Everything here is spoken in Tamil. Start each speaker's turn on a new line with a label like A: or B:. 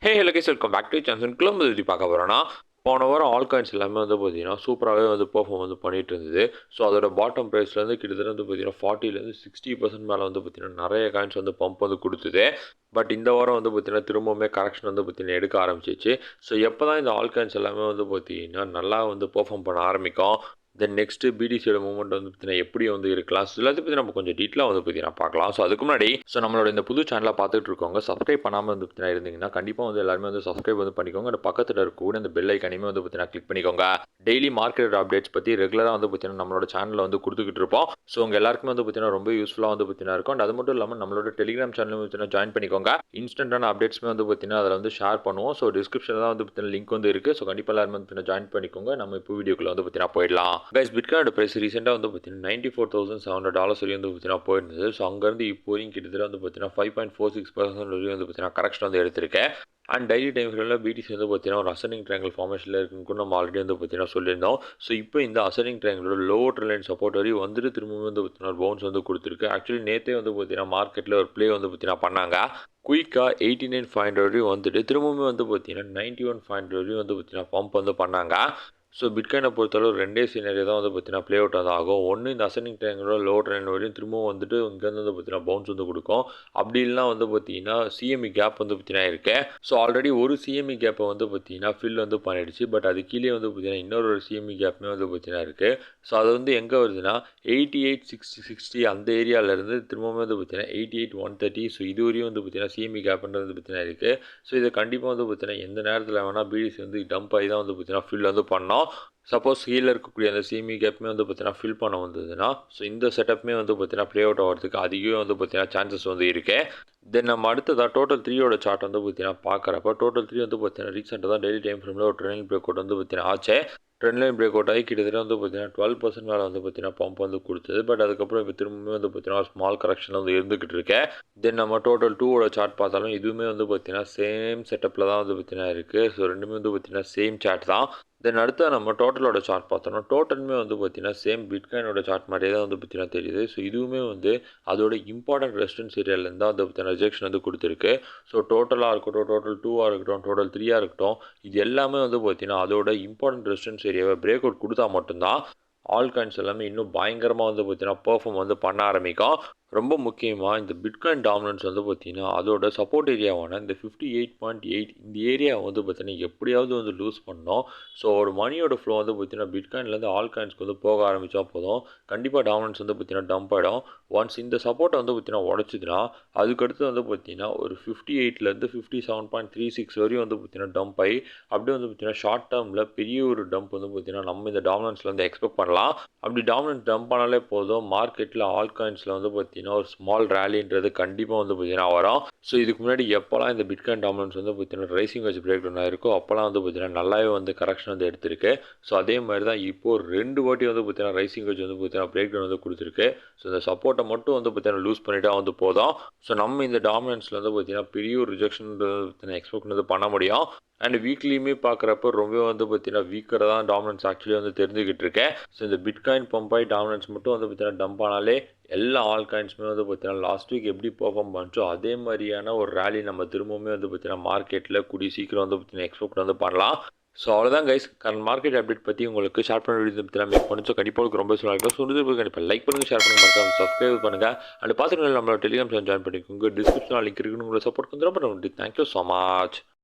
A: Hello guys welcome back to சான்சன் கிளம்பு பற்றி பார்க்க போகிறோன்னா போன வாரம் ஆல் காயின்ஸ் எல்லாமே வந்து பார்த்தீங்கன்னா சூப்பராகவே வந்து பெர்ஃபார்ம் வந்து பண்ணிட்டு இருந்தது. ஸோ அதோட பாட்டம் ப்ரைஸ்லேருந்து கிட்டத்தட்ட வந்து பார்த்தீங்கன்னா 40லேருந்து 60% மேலே வந்து பார்த்தீங்கன்னா நிறைய காயின்ஸ் வந்து பம்ப் வந்து கொடுத்துது. பட் இந்த வாரம் வந்து பார்த்தீங்கன்னா திரும்பவுமே கரெக்ஷன் வந்து பார்த்தீங்கன்னா எடுக்க ஆரம்பிச்சிச்சு. ஸோ எப்போ தான் இந்த ஆல் காயின்ஸ் எல்லாமே வந்து பார்த்தீங்கன்னா நல்லா வந்து பெர்ஃபார்ம் பண்ண ஆரம்பிக்கும், தென் நெக்ஸ்ட்டு பிடிசியோட மூவ்மெண்ட் வந்து பார்த்தீங்கன்னா எப்படி வந்து இருக்கலாம், ஸோ எல்லாத்தையும் பற்றி நம்ம கொஞ்சம் டீட்டெயிலாக வந்து பார்த்தீங்கன்னா பார்க்கலாம். ஸோ அதுக்கு முன்னாடி நம்மளோட இந்த புது சேனலை பார்த்துட்டு இருக்கவங்க சப்ஸ்கிரைப் பண்ணாமல் வந்து பார்த்தீங்கன்னா இருந்தீங்கன்னா கண்டிப்பாக வந்து எல்லாருமே வந்து சப்ஸ்கிரைப் வந்து பண்ணிக்கோங்க. அந்த பக்கத்தில் இருக்கக்கூடிய இந்த பெல் ஐக்கானையுமே வந்து பார்த்தீங்கன்னா கிளிக் பண்ணிக்கோங்க. டெய்லி மார்க்கெட் அப்டேட்ஸ் பற்றி ரெகுலராக வந்து பார்த்தீங்கன்னா நம்மளோட சேனலில் வந்து கொடுத்துக்கிட்டு இருப்போம். ஸோ உங்கள் எல்லாருக்குமே வந்து பார்த்தீங்கன்னா ரொம்ப யூஸ்ஃபுல்லாக வந்து பார்த்தீங்கன்னா இருக்கும். அது மட்டும் இல்லாமல் நம்மளோட டெலிகிராம் சேனலும் பார்த்தீங்கன்னா ஜாயின் பண்ணிக்கோங்க. இன்ஸ்டன்டான அப்டேட்ஸ்மே வந்து பார்த்தீங்கன்னா அதில் வந்து ஷேர் பண்ணுவோம். ஸோ டிஸ்கிரிப்ஷனில் தான் வந்து பார்த்தீங்கன்னா லிங்க் வந்து இருக்குது. ஸோ கண்டிப்பாக எல்லாருமே வந்து பார்த்தீங்கன்னா ஜாயின் பண்ணிக்கோங்க. நம்ம இப்போ வீடியோக்குள்ள வந்து பார்த்தீங்கன்னா போயிடலாம். கைஸ், பிட்காயினோட பிரைஸ் ரீசெண்டாக வந்து பார்த்தீங்கன்னா $94,700 வரையும் வந்து பார்த்தீங்கன்னா போயிருந்தது. ஸோ அங்கேருந்து இப்போ வரையும் கிட்டத்தட்ட வந்து பார்த்தீங்கன்னா 5.46% வரையும் வந்து பார்த்தீங்கன்னா கரெக்ஷன் வந்து எடுத்திருக்கேன். அண்ட் டெய்லி டைம் ஃப்ரேமில் பிடிசி வந்து பார்த்தீங்கன்னா ஒரு அசனிங் ட்ரையாங்கிள் ஃபார்மேஷனில் இருக்குன்னு கூட நம்ம ஆல்ரெடி வந்து பார்த்தீங்கன்னா சொல்லியிருந்தோம். ஸோ இப்போ இந்த அசனிங் ட்ரையாங்கிளோட லோவர் ட்ரெண்ட் லைன் சப்போர்ட் வரையும் வந்துட்டு திரும்பவும் வந்து பார்த்தீங்கன்னா ஒரு பவுன்ஸ் வந்து கொடுத்துருக்கு. ஆக்சுவலி நேற்றே வந்து பார்த்தீங்கன்னா மார்க்கெட்டில் ஒரு ப்ளே வந்து பார்த்தீங்கன்னா பண்ணாங்க. குயிக்காக 89.5 வரையும் வந்துட்டு திரும்பவுமே வந்து பார்த்தீங்கன்னா 91.5 வரையும் வந்து பார்த்தீங்கன்னா பம்ப் வந்து பண்ணாங்க. ஸோ பிட்காயினை பொறுத்தளவு ரெண்டே சீனரி தான் வந்து பார்த்தீங்கன்னா ப்ளே அவுட் ஆகும். ஒன்று இந்த அசனிங் ட்ரையாங்கிளோட லோ ட்ரெண்ட் வரையும் திரும்பவும் வந்துட்டு இங்கேருந்து வந்து பார்த்தீங்கன்னா பவுன்ஸ் வந்து கொடுக்கும். அப்படி இல்லைனா வந்து பார்த்தீங்கன்னா சிஎம்இ கேப் வந்து பார்த்தீங்கன்னா இருக்கு. ஸோ ஆல்ரெடி ஒரு சிஎம்இ கேப்பை வந்து பார்த்தீங்கன்னா ஃபில் வந்து பண்ணிடுச்சு. பட் அது கீழே வந்து பார்த்தீங்கன்னா இன்னொரு சிஎம்இ கேப்புமே வந்து பார்த்தீங்கன்னா இருக்குது. ஸோ அது வந்து எங்கே வருதுன்னா 88,660 அந்த ஏரியாவிலேருந்து திரும்பவும் வந்து பார்த்தீங்கன்னா 88,130. ஸோ இது வரையும் வந்து பார்த்தீங்கன்னா சிஎம்இ கேப்ன்றது வந்து பார்த்தீங்கன்னா இருக்குது. ஸோ இதை கண்டிப்பாக வந்து பார்த்தீங்கன்னா எந்த நேரத்தில் வேணால் பிடிசி வந்து டம்ப் ஆகி தான் வந்து பார்த்தீங்கன்னா ஃபில் வந்து பண்ணோம். சப்போஸ் கீழே இருக்கக்கூடிய அந்த சிஎம்இ கேப்புமே வந்து பார்த்தீங்கன்னா ஃபில் பண்ண வந்ததுன்னா ஸோ இந்த செட்டப்புமே வந்து பார்த்தீங்கன்னா ப்ளே அவுட் ஆகிறதுக்கு அதிகமே வந்து பார்த்தீங்கன்னா சான்சஸ் வந்து இருக்குது. தென் நம்ம அடுத்ததாக டோட்டல் 3யோட சார்ட் வந்து பார்த்தீங்கன்னா பார்க்குறப்ப டோட்டல் 3 வந்து பார்த்தீங்கன்னா ரீசெண்டாக தான் டெய்லி டைம் ஃப்ரேமில் ஒரு ட்ரெண்ட் பிரேக் அவுட் வந்து பார்த்தீங்கன்னா ஆச்சு. ட்ரெண்ட் லைன் பிரேக் அவுட் ஆகி கிட்டத்தட்ட வந்து பார்த்தீங்கன்னா 12% மேலே வந்து பார்த்தீங்கன்னா பம்ப் வந்து கொடுத்தது. பட் அதுக்கப்புறம் இப்போ திரும்பவுமே வந்து பார்த்தீங்கன்னா ஒரு ஸ்மால் கரெக்ஷனில் வந்து இருந்துக்கிட்டு இருக்கேன். தென் நம்ம டோட்டல் 2வோட சார்ட் பார்த்தாலும் இதுவுமே வந்து பார்த்தீங்கன்னா சேம் செட்டப்பில் தான் வந்து பார்த்தீங்கன்னா இருக்குது. ஸோ ரெண்டுமே வந்து பார்த்தீங்கன்னா சேம் சார்ட் தான். தென் அடுத்து நம்ம டோட்டலோட சார்ட் பார்த்தோம்னா டோட்டலுமே வந்து பார்த்தீங்கன்னா சேம் பிட்காயினோட சார்ட் மாதிரியே தான் வந்து பார்த்தீங்கன்னா தெரியுது. ஸோ இதுவுமே வந்து அதோட இம்பார்ட்டன்ட் ரெசிஸ்டன்ஸ் ஏரியாவிலேருந்து தான் வந்து பார்த்தீங்கன்னா ரிஜெக்ஷன் வந்து கொடுத்துருக்கு. ஸோ டோட்டலாக இருக்கட்டும், டோட்டல் 2ஆக இருக்கட்டும், டோட்டல் 3ஆக இருக்கட்டும், இது எல்லாமே வந்து பார்த்தீங்கன்னா அதோட இம்பார்ட்டன்ட் ரெசிஸ்டன்ஸ் ஏரியாவை பிரேக் அவுட் கொடுத்தா மட்டும்தான் ஆல் காயின்ஸ் எல்லாமே இன்னும் பயங்கரமாக வந்து பார்த்தீங்கன்னா பெர்ஃபார்ம் வந்து பண்ண ஆரம்பிக்கும். ரொம்ப முக்கியமாக இந்த பிட்காயின் டாமினன்ஸ் வந்து பார்த்தீங்கன்னா அதோட சப்போர்ட் ஏரியாவான இந்த 58.8 இந்த ஏரியா வந்து பார்த்தீங்கன்னா எப்படியாவது வந்து லூஸ் பண்ணோம். ஸோ ஒரு மணியோட ஃப்ளோ வந்து பார்த்தீங்கன்னா பிட்காயின்லேருந்து ஆல் காயின்ஸ்க்கு வந்து போக ஆரம்பித்தா போதும், கண்டிப்பாக டாமினன்ஸ் வந்து பார்த்தீங்கன்னா டம்ப் ஆகிடும். ஒன்ஸ் இந்த சப்போர்ட்டை வந்து பார்த்தீங்கன்னா உடச்சிதுன்னா அதுக்கடுத்து வந்து பார்த்தீங்கன்னா ஒரு 58லேருந்து 57.36 வரையும் வந்து பார்த்தீங்கன்னா டம்ப் ஆகி அப்படியே வந்து பார்த்தீங்கன்னா ஷார்ட் டேர்மில் பெரிய ஒரு டம்ப் வந்து பார்த்தீங்கன்னா நம்ம இந்த டாமினன்ஸ்லேருந்து எக்ஸ்பெக்ட் பண்ணலாம். அப்படி டாமினன்ஸ் டம்ப் ஆனாலே போதும், மார்க்கெட்டில் ஆல் காயின்ஸில் வந்து பார்த்தீங்கன்னா ஒரு ஸ்மால் ரேலின்றது கண்டிப்பாக வந்து பார்த்தீங்கன்னா வரும். ஸோ இதுக்கு முன்னாடி எப்போல்லாம் இந்த பிட்காயின் டாமினன்ஸ் வந்து பார்த்தீங்கன்னா ரைசிங் வச்சு பிரேக் டவுன் ஆயிருக்கோ அப்போல்லாம் வந்து பார்த்தீங்கன்னா நல்லாவே வந்து கரெக்ஷன் வந்து எடுத்திருக்கு. ஸோ அதே மாதிரி தான் இப்போது 2 வாட்டி வந்து பார்த்தீங்கன்னா ரைசிங் வச்சு வந்து பார்த்தீங்கன்னா பிரேக் டவுன் வந்து கொடுத்துருக்கு. ஸோ இந்த சப்போர்ட்டை மட்டும் வந்து பார்த்தீங்கன்னா லூஸ் பண்ணிட்டா வந்து போதும். ஸோ நம்ம இந்த டாமினன்ஸில் வந்து பார்த்தீங்கன்னா பெரிய ஒரு ரிஜெக்ஷன் பார்த்தீங்கன்னா எக்ஸ்பெக்ட் வந்து பண்ண முடியும். அண்ட் வீக்லியுமே பார்க்குறப்ப ரொம்ப வந்து பார்த்தீங்கன்னா வீக்கராக தான் டாமினன்ஸ் ஆக்சுவலி வந்து தெரிஞ்சுக்கிட்டு இருக்கேன். ஸோ இந்த பிட்காயின் பம்பாய் டாமினன்ஸ் மட்டும் வந்து பார்த்தீங்கன்னா டம்ப் ஆனாலே எல்லா ஆல் காயின்ஸுமே வந்து பார்த்தீங்கன்னா லாஸ்ட் வீக் எப்படி பெர்ஃபார்ம் பண்ணிச்சோ அதே மாதிரியான ஒரு ரேலி நம்ம திரும்பவுமே வந்து பார்த்தீங்கன்னா மார்க்கெட்டில் கூடிய சீக்கிரம் வந்து பார்த்தீங்கன்னா எக்ஸ்பெக்ட் வந்து பண்ணலாம். ஸோ அவ்வளோதான் கைஸ், கரண்ட் மார்க்கெட் அப்டேட் பற்றி உங்களுக்கு ஷேர் பண்ண வீடியோ பற்றி மேக் பண்ணி ஸோ கண்டிப்பாக உங்களுக்கு ரொம்ப சொல்லுவாங்க. ஸோ கண்டிப்பாக லைக் பண்ணுங்கள், ஷேர் பண்ணுங்கள், மறக்காம சப்ஸ்கிரைப் பண்ணுங்கள். அண்ட் பார்த்துட்டு நம்மளோட டெலிகிராம் சேனல் ஜாயின் பண்ணிக்கோங்க. டிஸ்கிரிப்ஷனில் லிங்க் இருக்குன்னு உங்களை சப்போர்ட் வந்து ரொம்ப நன்றி. Thank you so much.